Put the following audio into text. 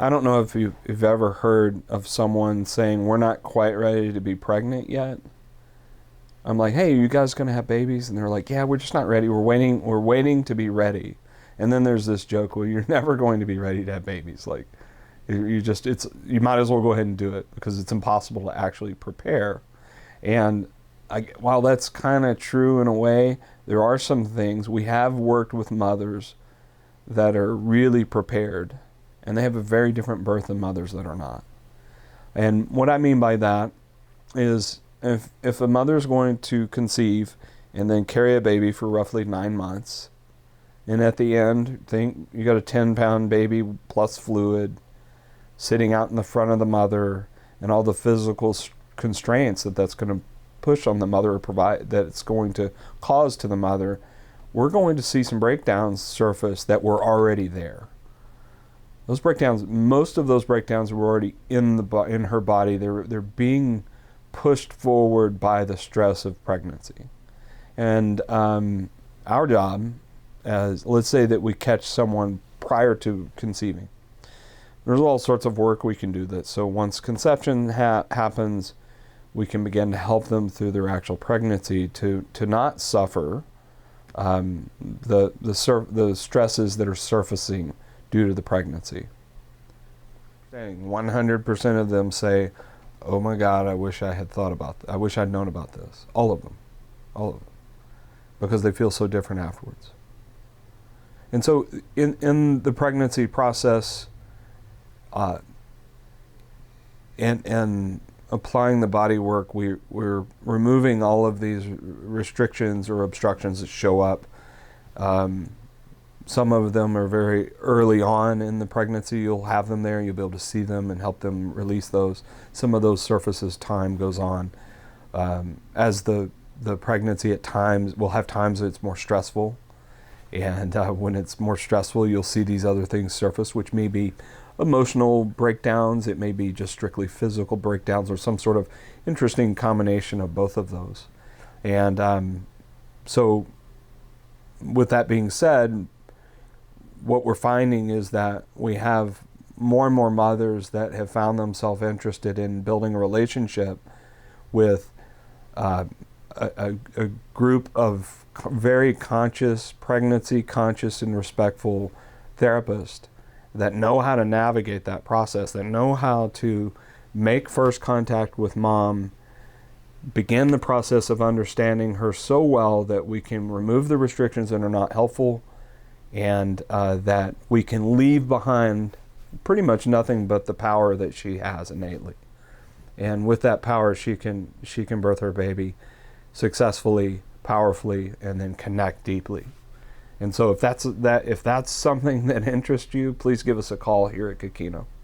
I don't know if you've ever heard of someone saying, we're not quite ready to be pregnant yet. I'm like, hey, are you guys going to have babies? And they're like, yeah, we're just not ready. We're waiting to be ready. And then there's this joke, well, you're never going to be ready to have babies. Like, you might as well go ahead and do it because it's impossible to actually prepare. And while that's kind of true in a way, there are some things. We have worked with mothers that are really prepared, and they have a very different birth than mothers that are not. And what I mean by that is if a mother's going to conceive and then carry a baby for roughly 9 months, and at the end, think you got a 10-pound baby plus fluid sitting out in the front of the mother, and all the physical constraints that's going to push on the mother or provide that it's going to cause to the mother, we're going to see some breakdowns surface that were already there. Those breakdowns, most of those breakdowns were already in her body. They're being pushed forward by the stress of pregnancy. And our job, as let's say that we catch someone prior to conceiving, there's all sorts of work we can do that. So once conception happens, we can begin to help them through their actual pregnancy to not suffer the stresses that are surfacing due to the pregnancy. 100% of them say, oh my God, I wish I had thought about I wish I'd known about this. All of them. Because they feel so different afterwards. And so in the pregnancy process, and applying the body work, we're removing all of these restrictions or obstructions that show up. Some of them are very early on in the pregnancy. You'll have them there. You'll be able to see them and help them release those. Some of those surfaces, time goes on. As the pregnancy at times, we'll have times that it's more stressful. And when it's more stressful, you'll see these other things surface, which may be emotional breakdowns. It may be just strictly physical breakdowns or some sort of interesting combination of both of those. And so with that being said, what we're finding is that we have more and more mothers that have found themselves interested in building a relationship with a group of very conscious, pregnancy conscious and respectful therapists that know how to navigate that process, that know how to make first contact with mom, begin the process of understanding her so well that we can remove the restrictions that are not helpful, and that we can leave behind pretty much nothing but the power that she has innately. And with that power, she can birth her baby successfully, powerfully, and then connect deeply. And so if that's something that interests you, please give us a call here at Ke Kino.